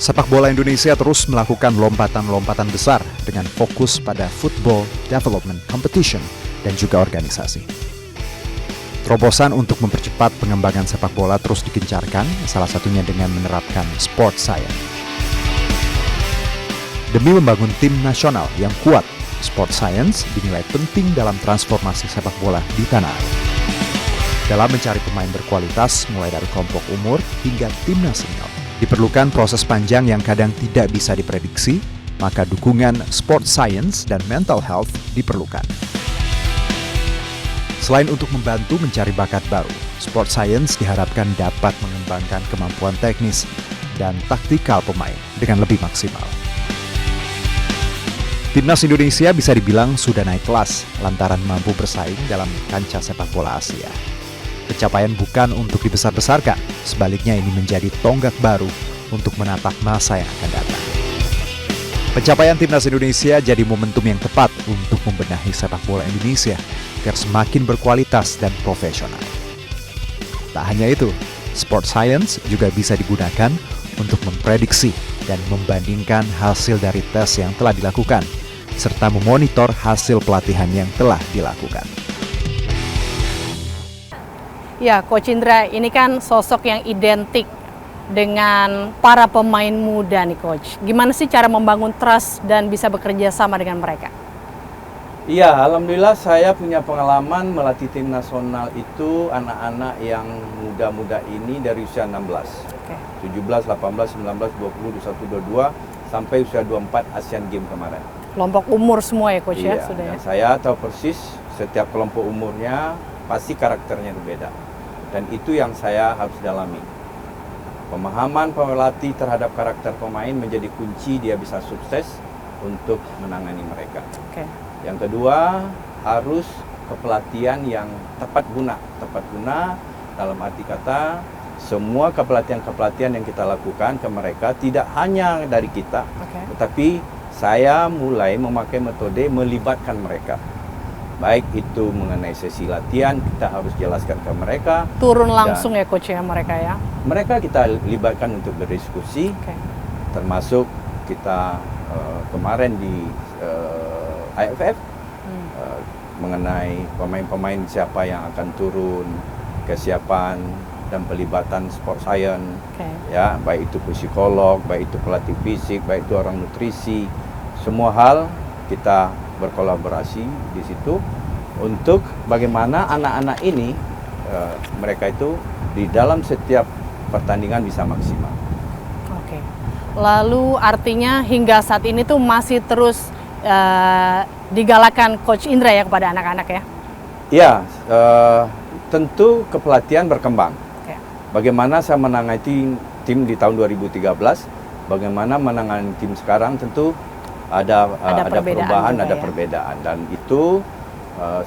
Sepak bola Indonesia terus melakukan lompatan-lompatan besar dengan fokus pada Football Development Competition dan juga organisasi. Terobosan untuk mempercepat pengembangan sepak bola terus digencarkan, salah satunya dengan menerapkan sport science. Demi membangun tim nasional yang kuat, sport science dinilai penting dalam transformasi sepak bola di tanah air. Dalam mencari pemain berkualitas mulai dari kelompok umur hingga timnas senior, diperlukan proses panjang yang kadang tidak bisa diprediksi, maka dukungan sport science dan mental health diperlukan. Selain untuk membantu mencari bakat baru, sport science diharapkan dapat mengembangkan kemampuan teknis dan taktikal pemain dengan lebih maksimal. Timnas Indonesia bisa dibilang sudah naik kelas lantaran mampu bersaing dalam kancah sepak bola Asia. Pencapaian bukan untuk dibesar-besarkan, sebaliknya ini menjadi tonggak baru untuk menatap masa yang akan datang. Pencapaian Timnas Indonesia jadi momentum yang tepat untuk membenahi sepak bola Indonesia agar semakin berkualitas dan profesional. Tak hanya itu, sport science juga bisa digunakan untuk memprediksi dan membandingkan hasil dari tes yang telah dilakukan, serta memonitor hasil pelatihan yang telah dilakukan. Ya, Coach Indra, ini kan sosok yang identik dengan para pemain muda nih, Coach. Gimana sih cara membangun trust dan bisa bekerja sama dengan mereka? Iya, alhamdulillah saya punya pengalaman melatih tim nasional itu anak-anak yang muda-muda ini dari usia 16. Oke. 17, 18, 19, 20, 21, 22 sampai usia 24 Asian Games kemarin. Kelompok umur semua ya, Coach, Iya, ya? Sudah ya? saya tahu persis setiap kelompok umurnya pasti karakternya berbeda. Dan itu yang saya harus dalami. Pemahaman pelatih terhadap karakter pemain menjadi kunci dia bisa sukses untuk menangani mereka. Oke. Yang kedua, harus kepelatihan yang tepat guna. Tepat guna dalam arti kata, semua kepelatihan-kepelatihan yang kita lakukan ke mereka tidak hanya dari kita, tetapi saya mulai memakai metode melibatkan mereka. Baik itu mengenai sesi latihan, kita harus jelaskan ke mereka. Turun langsung ya, Coach, ya, mereka ya? Mereka kita libatkan untuk berdiskusi, termasuk kita kemarin di AFF mengenai pemain-pemain siapa yang akan turun, kesiapan dan pelibatan sport science, ya, baik itu psikolog, baik itu pelatih fisik, baik itu orang nutrisi, semua hal kita berkolaborasi di situ untuk bagaimana anak-anak ini mereka itu di dalam setiap pertandingan bisa maksimal. Oke. Lalu artinya hingga saat ini tuh masih terus digalakan Coach Indra ya kepada anak-anak ya? Iya, tentu kepelatihan berkembang. Bagaimana saya menangani tim di tahun 2013, bagaimana menangani tim sekarang tentu ada perubahan, ada perbedaan, dan itu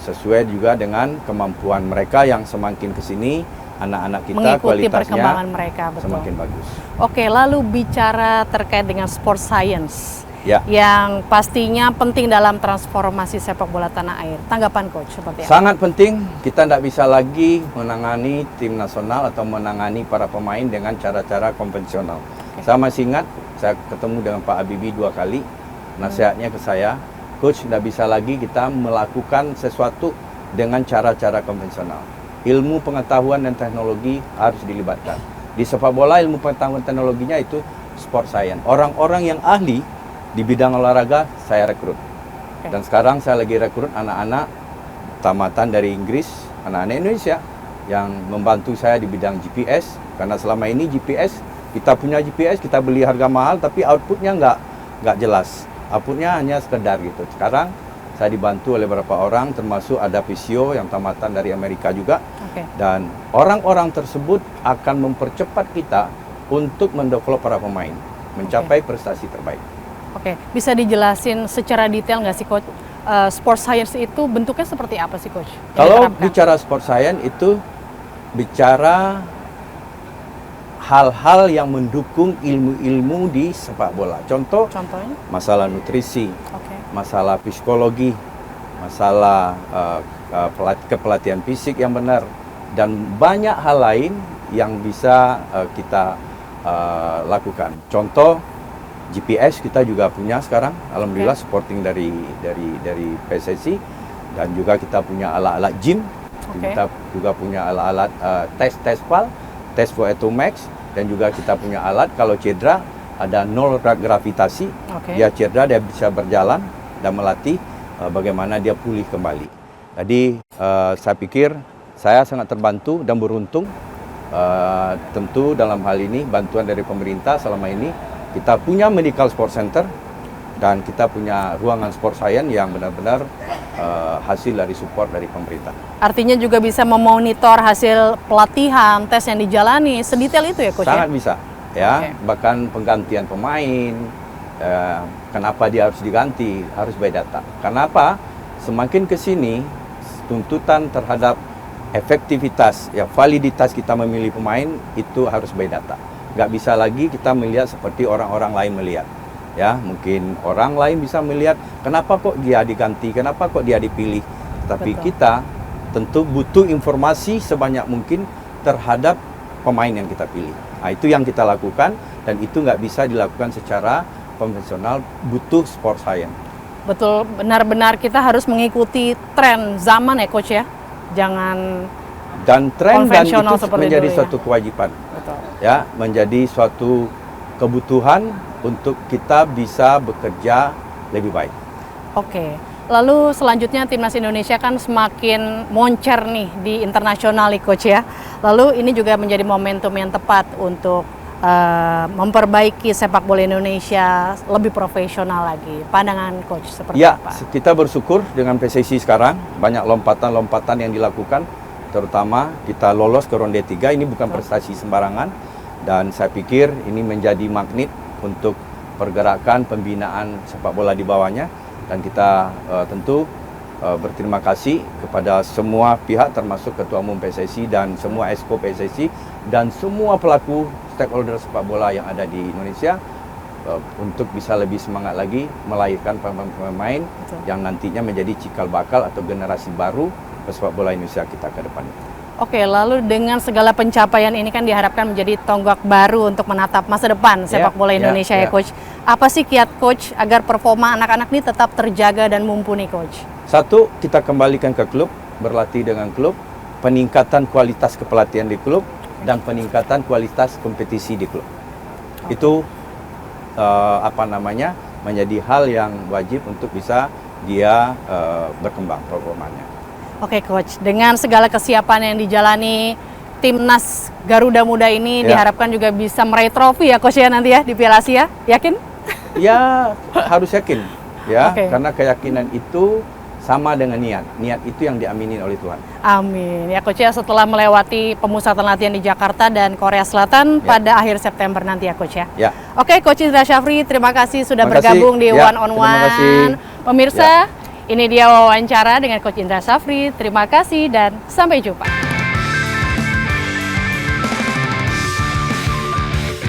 sesuai juga dengan kemampuan mereka yang semakin kesini anak-anak kita mengikuti kualitasnya perkembangan mereka, betul. Semakin bagus. Oke, lalu bicara terkait dengan sport science ya, yang pastinya penting dalam transformasi sepak bola tanah air. Tanggapan Coach seperti apa? Sangat penting. Kita tidak bisa lagi menangani tim nasional atau menangani para pemain dengan cara-cara konvensional. Saya masih ingat, saya ketemu dengan Pak Habibie 2 kali. Nasihatnya ke saya, Coach, tidak bisa lagi kita melakukan sesuatu dengan cara-cara konvensional. Ilmu pengetahuan dan teknologi harus dilibatkan. Di sepak bola ilmu pengetahuan teknologinya itu sport science. Orang-orang yang ahli di bidang olahraga saya rekrut. Dan sekarang saya lagi rekrut anak-anak tamatan dari Inggris, anak-anak Indonesia yang membantu saya di bidang GPS. Karena selama ini GPS, kita punya GPS, kita beli harga mahal, tapi outputnya nggak jelas. Outputnya hanya sekedar gitu. Sekarang saya dibantu oleh beberapa orang, termasuk ada fisio yang tamatan dari Amerika juga. Dan orang-orang tersebut akan mempercepat kita untuk mendevelop para pemain, mencapai prestasi terbaik. Oke, bisa dijelasin secara detail nggak sih, Coach? Sport science itu bentuknya seperti apa sih, Coach? Kalau bicara sport science itu bicara hal-hal yang mendukung ilmu-ilmu di sepak bola. Contohnya? Masalah nutrisi, masalah psikologi, masalah kepelatihan fisik yang benar, dan banyak hal lain yang bisa kita lakukan. Contoh GPS kita juga punya sekarang, alhamdulillah supporting dari PSSI, dan juga kita punya alat-alat gym, kita juga punya alat-alat tes PAL, tes for Etomax, dan juga kita punya alat kalau cedera ada nol gravitasi, dia cedera dia bisa berjalan dan melatih bagaimana dia pulih kembali. Jadi saya pikir saya sangat terbantu dan beruntung. Tentu dalam hal ini bantuan dari pemerintah selama ini kita punya medical sport center dan kita punya ruangan sport science yang benar-benar hasil dari support dari pemerintah. Artinya juga bisa memonitor hasil pelatihan, tes yang dijalani, sedetail itu ya Coach? Sangat bisa, ya. Bahkan penggantian pemain, kenapa dia harus diganti, harus by data. Kenapa? Semakin ke sini tuntutan terhadap efektivitas, ya validitas kita memilih pemain itu harus by data. Nggak bisa lagi kita melihat seperti orang-orang lain melihat. Ya, mungkin orang lain bisa melihat kenapa kok dia diganti, kenapa kok dia dipilih. Tapi kita tentu butuh informasi sebanyak mungkin terhadap pemain yang kita pilih. Nah, itu yang kita lakukan dan itu nggak bisa dilakukan secara konvensional, butuh sport science. Betul, benar-benar kita harus mengikuti tren zaman ya Coach ya. Jangan dan tren dan itu menjadi dulu, suatu kewajiban. Betul. Ya, menjadi suatu kebutuhan untuk kita bisa bekerja lebih baik. Oke. Lalu selanjutnya Timnas Indonesia kan semakin moncer nih di internasional nih Coach ya. Lalu ini juga menjadi momentum yang tepat untuk memperbaiki sepak bola Indonesia lebih profesional lagi. Pandangan Coach seperti apa? Ya, kita bersyukur dengan PSSI sekarang banyak lompatan-lompatan yang dilakukan, terutama kita lolos ke ronde 3. Ini bukan prestasi sembarangan dan saya pikir ini menjadi magnet untuk pergerakan pembinaan sepak bola di bawahnya, dan kita tentu berterima kasih kepada semua pihak termasuk Ketua Umum PSSI dan semua Exco PSSI dan semua pelaku stakeholder sepak bola yang ada di Indonesia untuk bisa lebih semangat lagi melahirkan pemain-pemain yang nantinya menjadi cikal bakal atau generasi baru sepak bola Indonesia kita ke depan. Oke, lalu dengan segala pencapaian ini kan diharapkan menjadi tonggak baru untuk menatap masa depan sepak bola Indonesia ya Coach. Apa sih kiat Coach agar performa anak-anak ini tetap terjaga dan mumpuni Coach? Satu, kita kembalikan ke klub, berlatih dengan klub, peningkatan kualitas kepelatihan di klub, dan peningkatan kualitas kompetisi di klub. Itu menjadi hal yang wajib untuk bisa dia berkembang performanya. Oke Coach, dengan segala kesiapan yang dijalani Timnas Garuda Muda ini diharapkan juga bisa meraih trofi ya Coach ya nanti ya di Piala Asia, yakin? Ya, harus yakin ya, karena keyakinan itu sama dengan niat. Niat itu yang diaminin oleh Tuhan. Amin. Ya Coach ya, setelah melewati pemusatan latihan di Jakarta dan Korea Selatan pada akhir September nanti ya Coach ya. Oke Coach Indra Syafri, terima kasih sudah bergabung di One on One. Pemirsa, ini dia wawancara dengan Coach Indra Syafri. Terima kasih dan sampai jumpa.